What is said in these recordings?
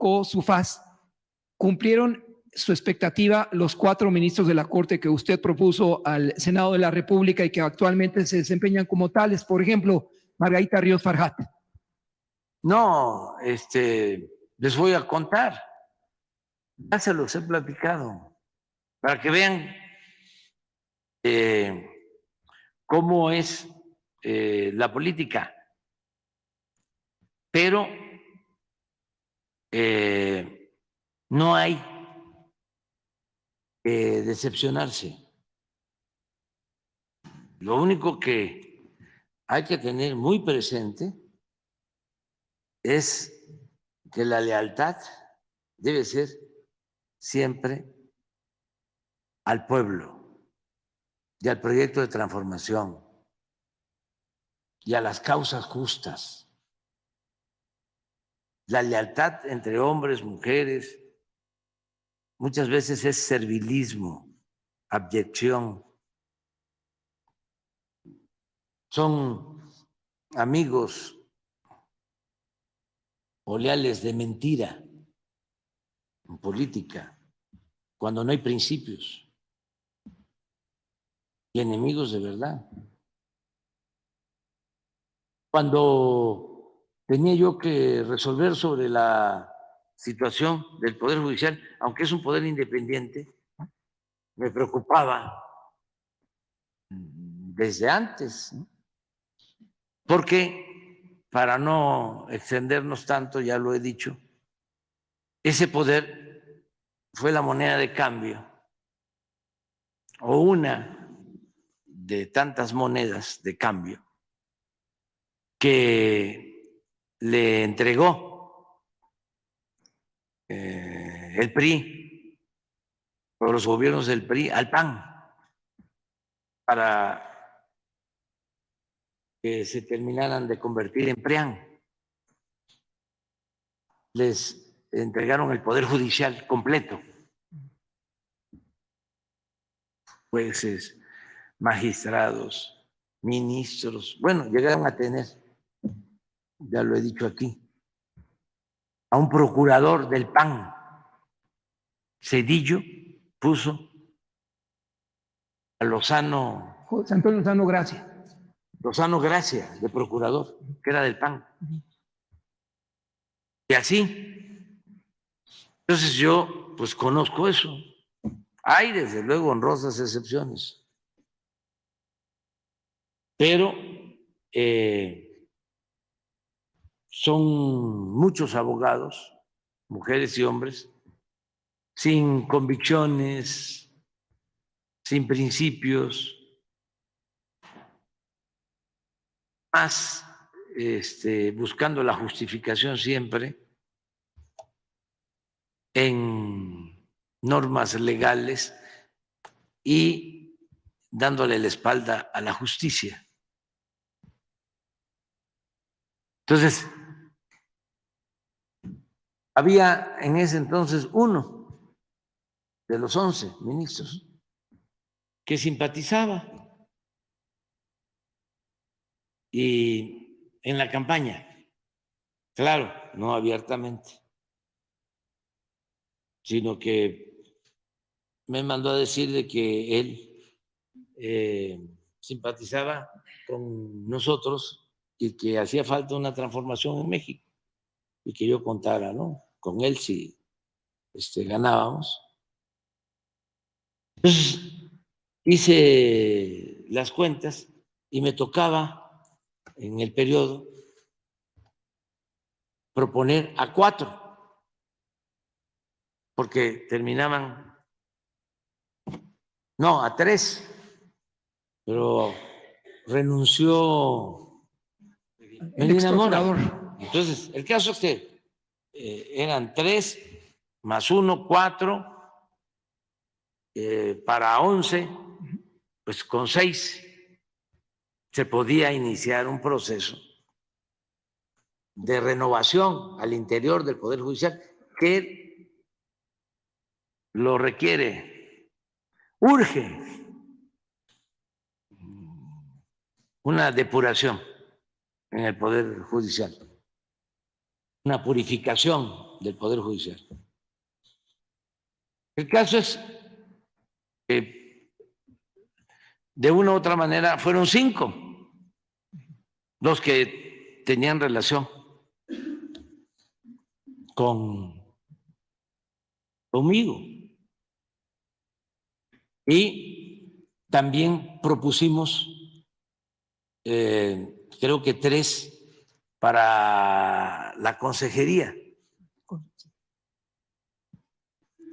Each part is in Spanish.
tocó su faz, ¿cumplieron su expectativa los 4 ministros de la Corte que usted propuso al Senado de la República y que actualmente se desempeñan como tales? Por ejemplo, Margarita Ríos Farjat. No, les voy a contar. Ya se los he platicado para que vean cómo es la política. Pero no hay que decepcionarse. Lo único que hay que tener muy presente es que la lealtad debe ser siempre al pueblo y al proyecto de transformación y a las causas justas. La lealtad entre hombres, mujeres, muchas veces es servilismo, abyección. Son amigos o leales de mentira en política, cuando no hay principios, y enemigos de verdad. Cuando tenía yo que resolver sobre la situación del Poder Judicial, aunque es un poder independiente, me preocupaba desde antes, ¿no? Porque, para no extendernos tanto, ya lo he dicho, ese poder fue la moneda de cambio, o una de tantas monedas de cambio que le entregó el PRI, o los gobiernos del PRI, al PAN, para que se terminaran de convertir en PRIAN. Les entregaron el Poder Judicial completo, jueces, magistrados, ministros, bueno, llegaron a tener, ya lo he dicho aquí, a un procurador del PAN, Zedillo, puso a José Antonio Lozano Gracia. Lozano Gracia, de procurador, que era del PAN. Y así. Entonces yo, pues conozco eso. Hay, desde luego, honrosas excepciones. Pero son muchos abogados, mujeres y hombres, sin convicciones, sin principios, más buscando la justificación siempre en normas legales y dándole la espalda a la justicia. Entonces, había en ese entonces uno de los 11 ministros que simpatizaba, y en la campaña, claro, no abiertamente, sino que me mandó a decir de que él simpatizaba con nosotros y que hacía falta una transformación en México y que yo contara, ¿no?, con él si ganábamos. Entonces hice las cuentas y me tocaba en el periodo proponer a 4, porque terminaban, no, a 3, pero renunció Medina Mora. Entonces, el caso es que eran 3 más 1, 4, para 11, pues con 6 se podía iniciar un proceso de renovación al interior del Poder Judicial que lo requiere, urge una depuración en el Poder Judicial. una purificación del Poder Judicial. El caso es que de una u otra manera fueron 5 los que tenían relación conmigo. Y también propusimos, creo que 3 para la consejería,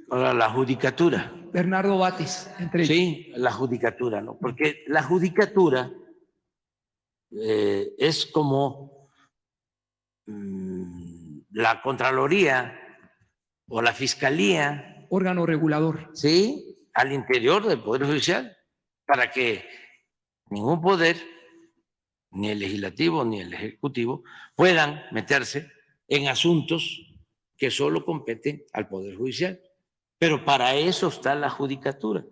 para la judicatura. Bernardo Batis, entre ellos. Sí, la judicatura, ¿no? Porque la judicatura es como la Contraloría o la Fiscalía, Órgano regulador. ¿sí? Al interior del Poder Judicial, para que ningún poder, ni el legislativo ni el ejecutivo, puedan meterse en asuntos que solo competen al Poder Judicial. Pero para eso está la judicatura.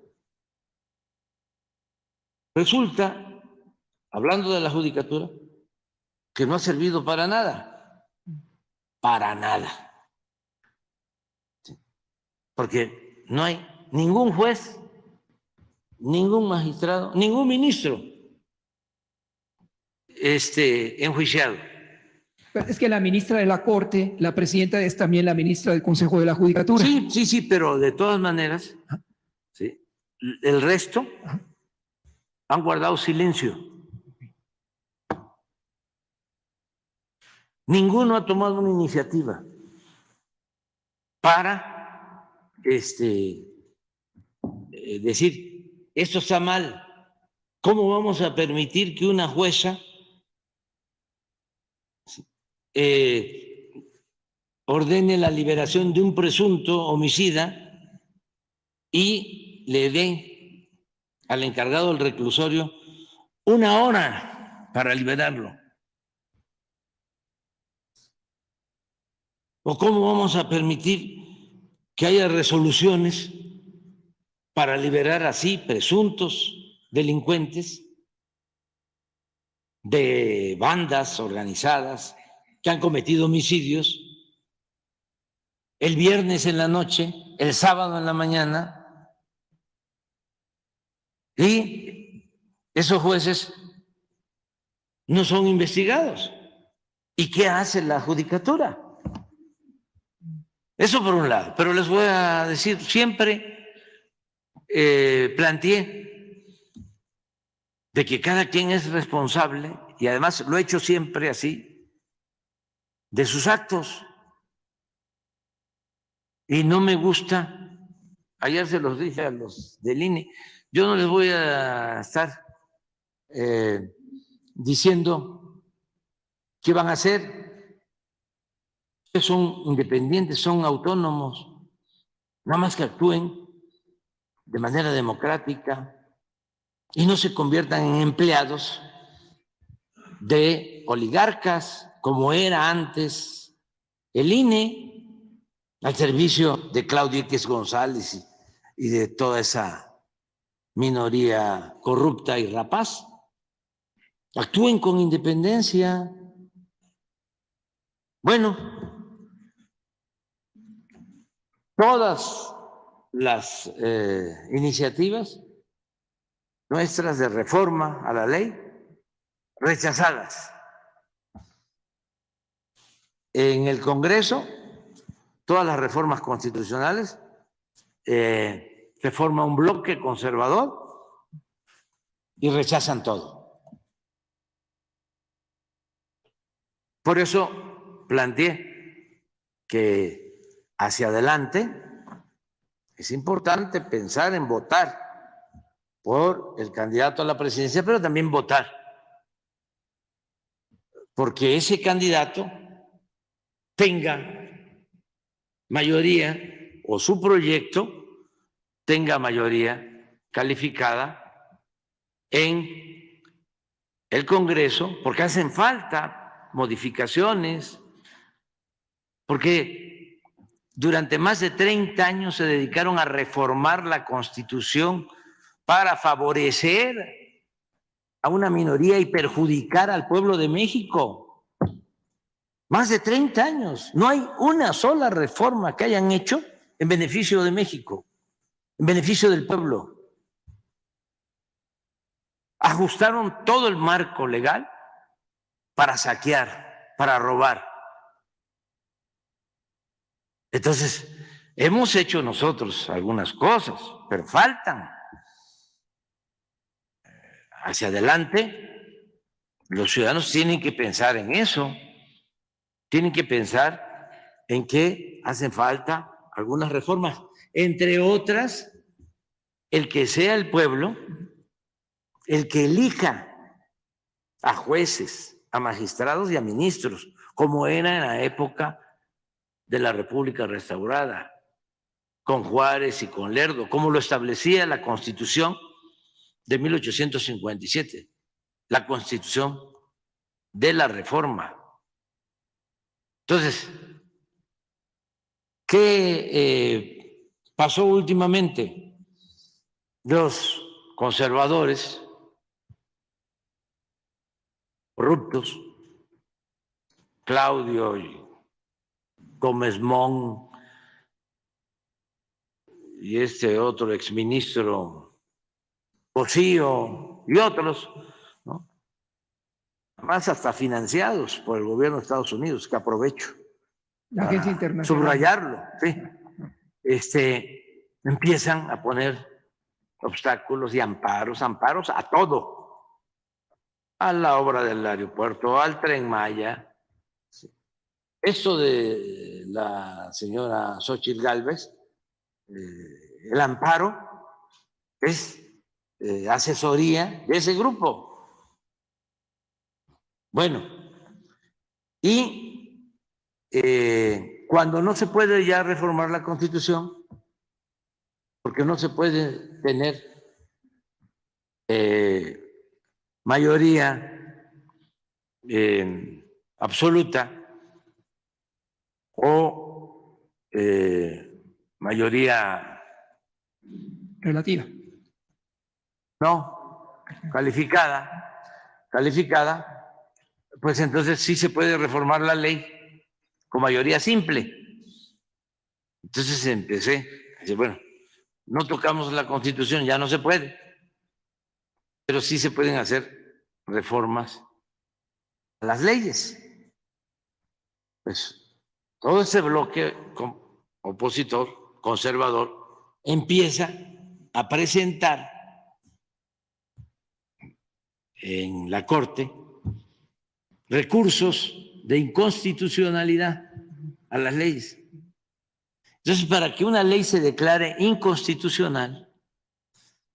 Resulta, hablando de la judicatura, que no ha servido para nada. Para nada. Porque no hay ningún juez, ningún magistrado, ningún ministro enjuiciado. Es que la ministra de la Corte, la presidenta, es también la ministra del Consejo de la Judicatura. Sí, pero de todas maneras, ¿sí? El resto han guardado silencio. Ninguno ha tomado una iniciativa para decir, esto está mal. ¿Cómo vamos a permitir que una jueza ordene la liberación de un presunto homicida y le dé al encargado del reclusorio 1 hora para liberarlo? ¿O cómo vamos a permitir que haya resoluciones para liberar así presuntos delincuentes de bandas organizadas que han cometido homicidios el viernes en la noche, el sábado en la mañana, y esos jueces no son investigados? ¿Y qué hace la judicatura? Eso por un lado. Pero les voy a decir, siempre planteé de que cada quien es responsable, y además lo he hecho siempre así, de sus actos. Y no me gusta, ayer se los dije a los del INE, yo no les voy a estar diciendo qué van a hacer. Son independientes, son autónomos, nada más que actúen de manera democrática y no se conviertan en empleados de oligarcas como era antes el INE, al servicio de Claudio X González y de toda esa minoría corrupta y rapaz. Actúen con independencia. Bueno, todas las iniciativas nuestras de reforma a la ley, rechazadas. En el Congreso, todas las reformas constitucionales, se forma un bloque conservador y rechazan todo. Por eso planteé que hacia adelante es importante pensar en votar por el candidato a la presidencia, pero también votar porque ese candidato tenga mayoría o su proyecto tenga mayoría calificada en el Congreso, porque hacen falta modificaciones, porque durante más de 30 años se dedicaron a reformar la Constitución para favorecer a una minoría y perjudicar al pueblo de México. Más de 30 años. No hay una sola reforma que hayan hecho en beneficio de México, en beneficio del pueblo. Ajustaron todo el marco legal para saquear, para robar. Entonces, hemos hecho nosotros algunas cosas, pero faltan. Hacia adelante, los ciudadanos tienen que pensar en eso, tienen que pensar en que hacen falta algunas reformas, entre otras, el que sea el pueblo el que elija a jueces, a magistrados y a ministros, como era en la época de la República Restaurada, con Juárez y con Lerdo, como lo establecía la Constitución de 1857, la Constitución de la Reforma. Entonces, ¿qué pasó últimamente? Los conservadores corruptos, Claudio y Gómez Mon y este otro exministro Cosío y otros, ¿no? Además hasta financiados por el gobierno de Estados Unidos, que aprovecho La Agencia para Internacional. subrayarlo, sí. Empiezan a poner obstáculos y amparos a todo, a la obra del aeropuerto, al Tren Maya. Esto de la señora Xóchitl Gálvez, el amparo es asesoría de ese grupo. Bueno, y cuando no se puede ya reformar la Constitución, porque no se puede tener mayoría absoluta o mayoría Relativa. no calificada, pues entonces sí se puede reformar la ley con mayoría simple. Entonces empecé a decir, bueno, no tocamos la Constitución, ya no se puede, pero sí se pueden hacer reformas a las leyes. Pues todo ese bloque opositor, conservador, empieza a presentar en la Corte recursos de inconstitucionalidad a las leyes. Entonces, para que una ley se declare inconstitucional,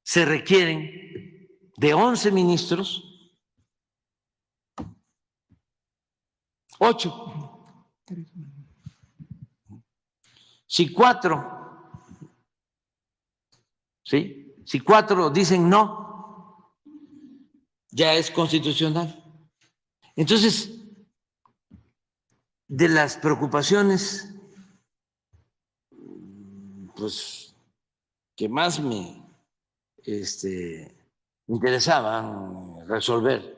se requieren de 11 ministros, 8. Si 4 dicen no, ya es constitucional. Entonces, de las preocupaciones pues, que más me interesaban resolver,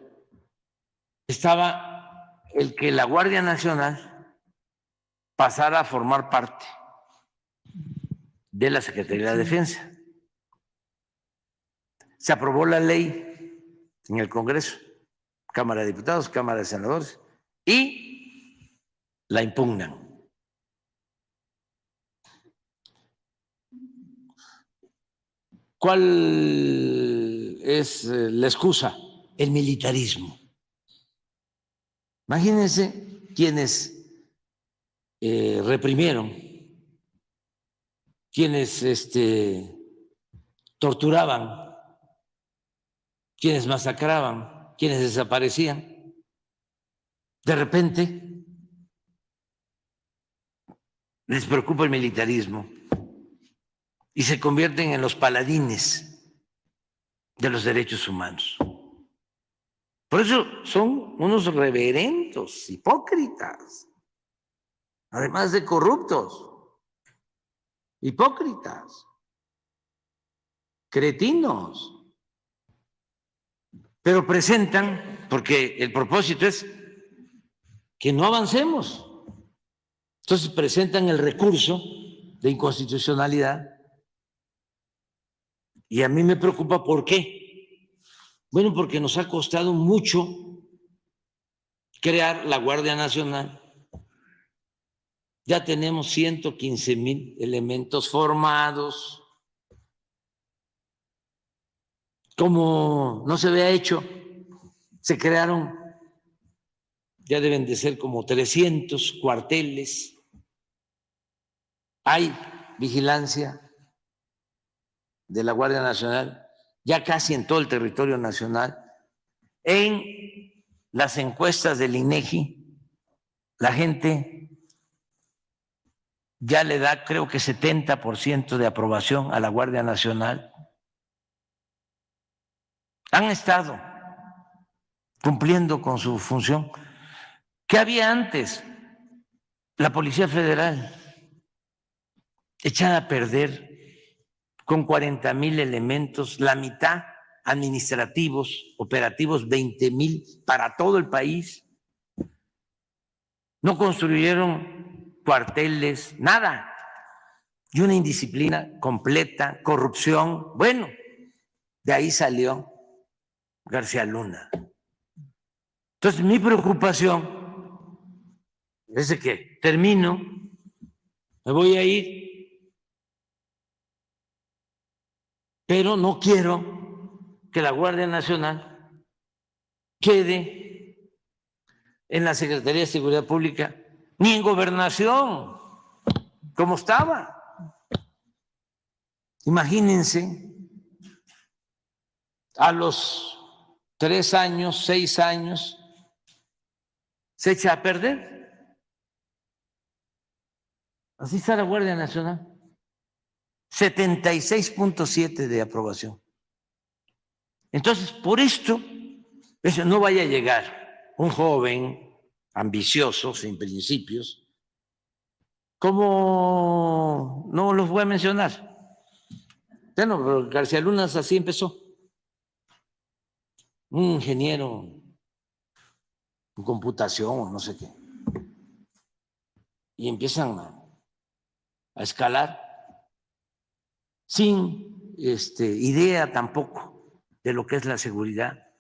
estaba el que la Guardia Nacional pasara a formar parte de la Secretaría de Defensa. Se aprobó la ley en el Congreso, Cámara de Diputados, Cámara de Senadores, y la impugnan. ¿Cuál es la excusa? El militarismo. Imagínense quienes reprimieron, quienes torturaban, quienes masacraban, quienes desaparecían. De repente les preocupa el militarismo y se convierten en los paladines de los derechos humanos. Por eso son unos reverendos, hipócritas, además de corruptos, hipócritas, cretinos, pero presentan, porque el propósito es que no avancemos. Entonces presentan el recurso de inconstitucionalidad y a mí me preocupa. ¿Por qué? Bueno, porque nos ha costado mucho crear la Guardia Nacional. Ya tenemos 115,000 elementos formados. Como no se había hecho, se crearon, ya deben de ser como 300 cuarteles. Hay vigilancia de la Guardia Nacional ya casi en todo el territorio nacional. En las encuestas del INEGI, la gente ya le da, creo que 70% de aprobación a la Guardia Nacional. Han estado cumpliendo con su función. ¿Qué había antes? La Policía Federal, echada a perder, con 40,000 elementos, la mitad administrativos, operativos, 20,000 para todo el país. No construyeron cuarteles, nada. Y una indisciplina completa, corrupción. Bueno, de ahí salió García Luna. Entonces, mi preocupación es de que termino, me voy a ir, pero no quiero que la Guardia Nacional quede en la Secretaría de Seguridad Pública, ni en Gobernación, como estaba. Imagínense, a los 3 años, 6 años, se echa a perder. Así está la Guardia Nacional. 76.7 de aprobación. Entonces, por esto, no vaya a llegar un joven ambicioso, sin principios, como no los voy a mencionar. Bueno, pero García Luna así empezó. Un ingeniero en computación o no sé qué. Y empiezan a escalar sin idea tampoco de lo que es la seguridad.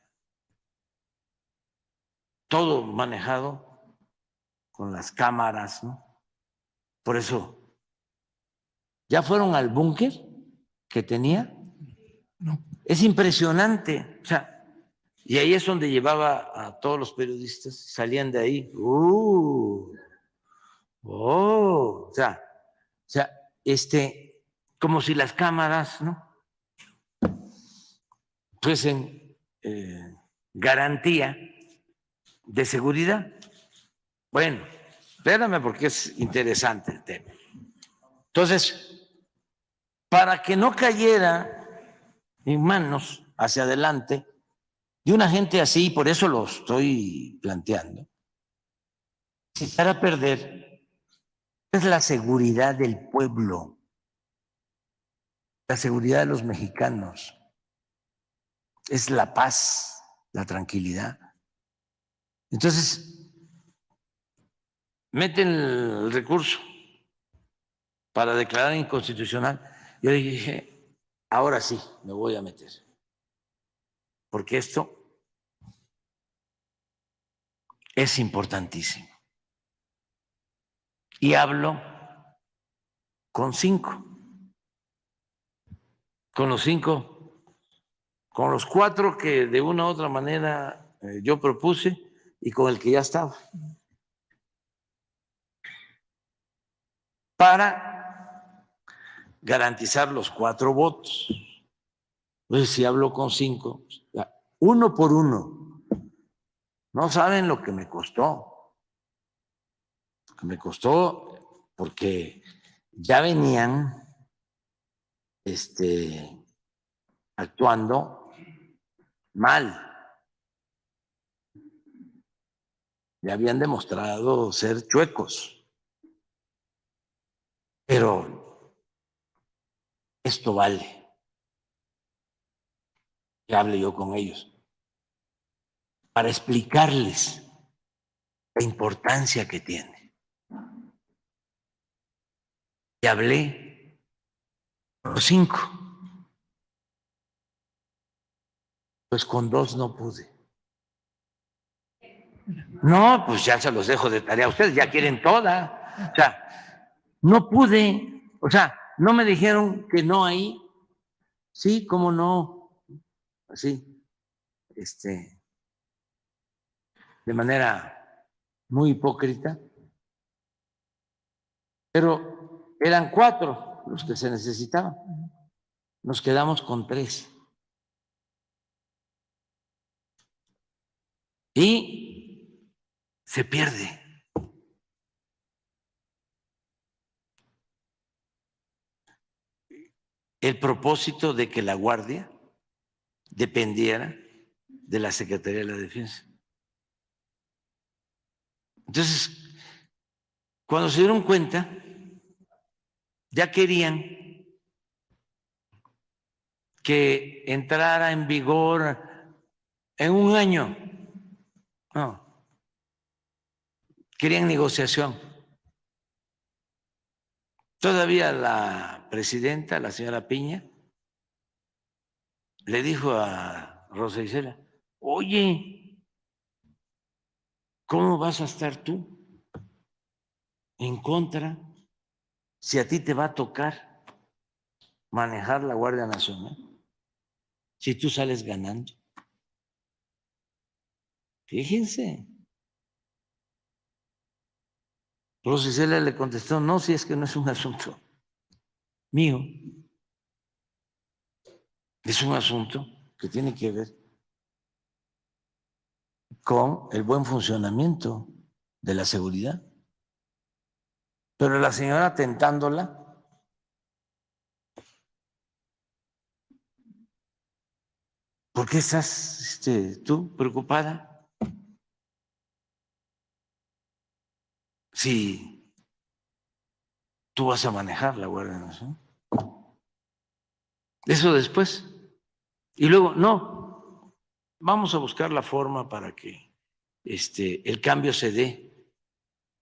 Todo manejado con las cámaras, ¿no? Por eso, ¿ya fueron al búnker que tenía? No. Es impresionante. O sea, y ahí es donde llevaba a todos los periodistas, salían de ahí. O sea, como si las cámaras, ¿no?, fuesen garantía de seguridad. Bueno, espérame porque es interesante el tema. Entonces, para que no cayera en manos hacia adelante de una gente así, por eso lo estoy planteando, para perder es la seguridad del pueblo, la seguridad de los mexicanos, es la paz, la tranquilidad. Entonces, meten el recurso para declarar inconstitucional. Yo dije, ahora sí me voy a meter, porque esto es importantísimo. Y hablo con 5, con los 5, con los 4 que de una u otra manera yo propuse y con el que ya estaba, para garantizar los 4 votos. Entonces, si hablo con 5, uno por uno, no saben lo que me costó. Me costó porque ya venían actuando mal. Ya habían demostrado ser chuecos. Pero esto vale que hable yo con ellos para explicarles la importancia que tiene. Y hablé con los 5. Pues con 2 no pude. No, pues ya se los dejo de tarea. Ustedes ya quieren toda. O sea, no pude. O sea, no me dijeron que no ahí. Sí, cómo no. Así, de manera muy hipócrita. Pero eran 4 los que se necesitaban. Nos quedamos con 3. Y se pierde. El propósito de que la Guardia dependiera de la Secretaría de la Defensa. Entonces, cuando se dieron cuenta, ya querían que entrara en vigor en un año. No, querían negociación. Todavía la presidenta, la señora Piña, le dijo a Rosa Isela, oye, ¿cómo vas a estar tú en contra si a ti te va a tocar manejar la Guardia Nacional? Si tú sales ganando. Fíjense. Rosa Isela le contestó, no, si es que no es un asunto mío, es un asunto que tiene que ver con el buen funcionamiento de la seguridad. Pero la señora tentándola, ¿por qué estás tú preocupada? Si tú vas a manejar la Guardia Nacional. Eso después. Y luego, no, vamos a buscar la forma para que el cambio se dé,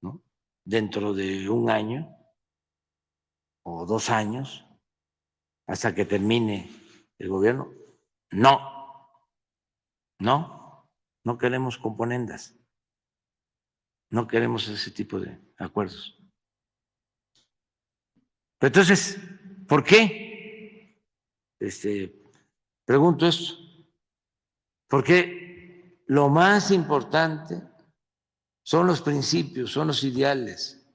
¿no? Dentro de un año o 2 años, hasta que termine el gobierno. No, no queremos componendas, no queremos ese tipo de acuerdos. Pero entonces, ¿por qué? Pregunto esto, porque lo más importante son los principios, son los ideales,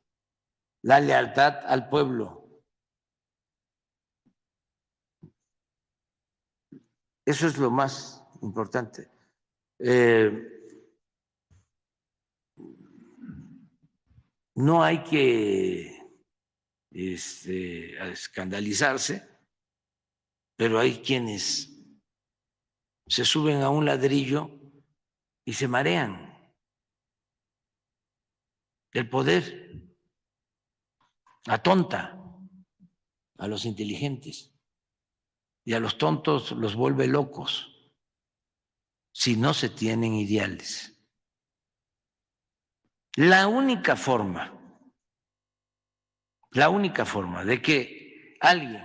la lealtad al pueblo. Eso es lo más importante. No hay que escandalizarse, pero hay quienes se suben a un ladrillo y se marean. El poder atonta a los inteligentes y a los tontos los vuelve locos si no se tienen ideales. La única forma de que alguien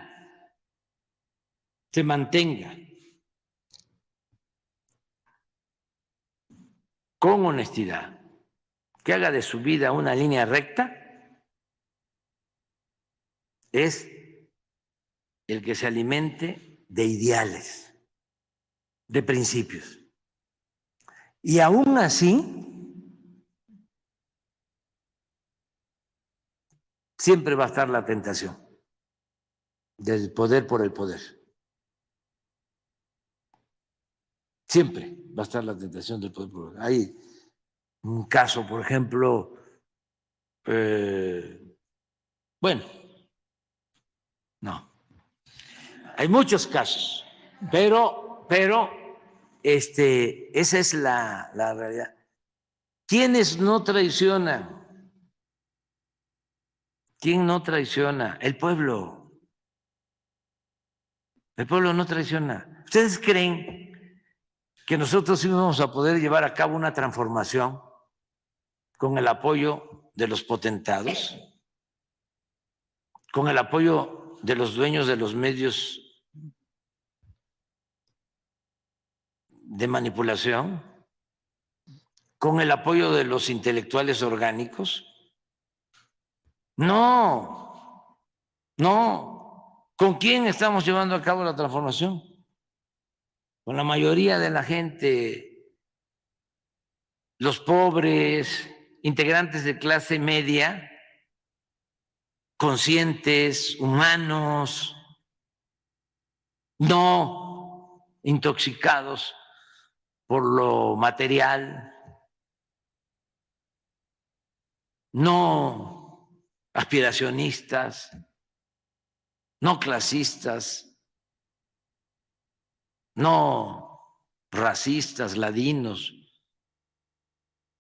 se mantenga con honestidad, que haga de su vida una línea recta, es el que se alimente de ideales, de principios. Y aún así, siempre va a estar la tentación del poder por el poder. Siempre va a estar la tentación del poder por el poder. Hay un caso, por ejemplo, bueno, no, hay muchos casos, pero esa es la realidad. ¿Quiénes no traicionan? ¿Quién no traiciona? El pueblo. El pueblo no traiciona. ¿Ustedes creen que nosotros íbamos a poder llevar a cabo una transformación con el apoyo de los potentados, con el apoyo de los dueños de los medios de manipulación, con el apoyo de los intelectuales orgánicos. No, no. ¿Con quién estamos llevando a cabo la transformación? Con la mayoría de la gente, los pobres, integrantes de clase media, conscientes, humanos, no intoxicados por lo material, no aspiracionistas, no clasistas, no racistas, ladinos.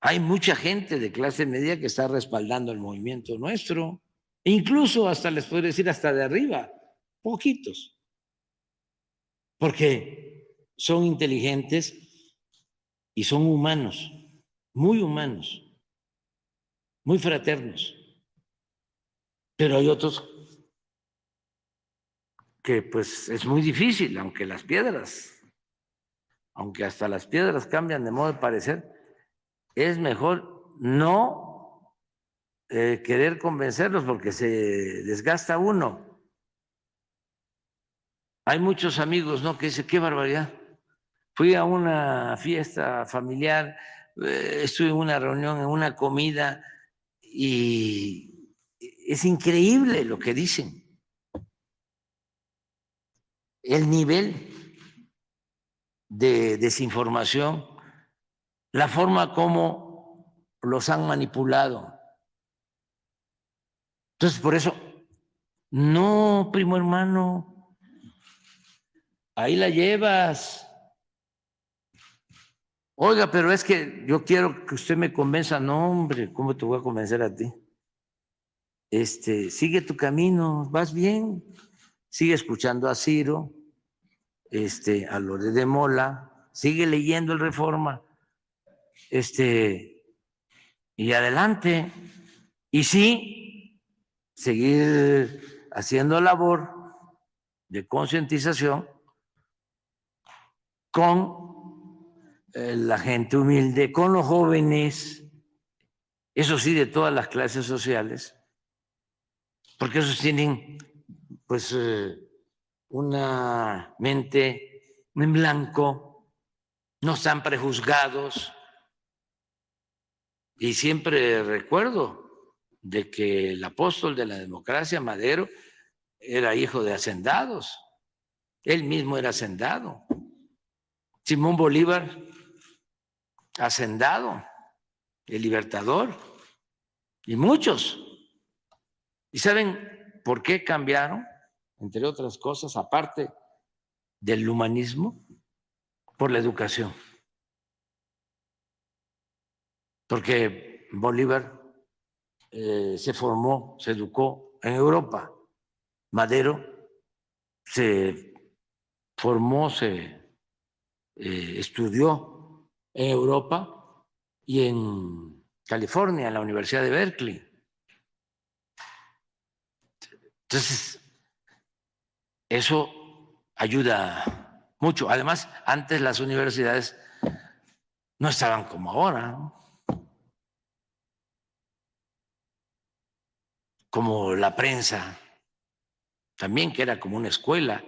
Hay mucha gente de clase media que está respaldando el movimiento nuestro, e incluso hasta les podría decir hasta de arriba, poquitos, porque son inteligentes y son humanos, muy fraternos. Pero hay otros que pues es muy difícil, aunque hasta las piedras cambian de modo de parecer, es mejor no querer convencerlos porque se desgasta uno. Hay muchos amigos, ¿no?, que dicen, qué barbaridad. Fui a una fiesta familiar, estuve en una reunión, en una comida, y es increíble lo que dicen. El nivel de desinformación, la forma como los han manipulado. Entonces, por eso, no, primo hermano, ahí la llevas. Oiga, pero es que yo quiero que usted me convenza. No, hombre, ¿cómo te voy a convencer a ti? Sigue tu camino, vas bien. Sigue escuchando a Ciro, a Loret de Mola, sigue leyendo el Reforma, y adelante. Y sí, seguir haciendo labor de concientización con la gente humilde, con los jóvenes, eso sí, de todas las clases sociales, porque esos tienen pues una mente en blanco, no están prejuzgados. Y siempre recuerdo de que el apóstol de la democracia, Madero, era hijo de hacendados. Él mismo era hacendado. Simón Bolívar, hacendado, el libertador, y muchos. ¿Y saben por qué cambiaron? Entre otras cosas, aparte del humanismo, por la educación. Porque Bolívar se formó, se educó en Europa. Madero se formó, estudió en Europa y en California, en la Universidad de Berkeley. Entonces, eso ayuda mucho. Además, antes las universidades no estaban como ahora, ¿no? Como la prensa, también, que era como una escuela,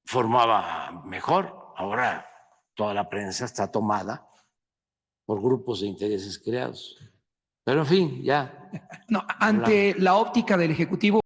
formaba mejor. Ahora toda la prensa está tomada por grupos de intereses creados. Pero en fin, ya. No, ante la óptica del Ejecutivo,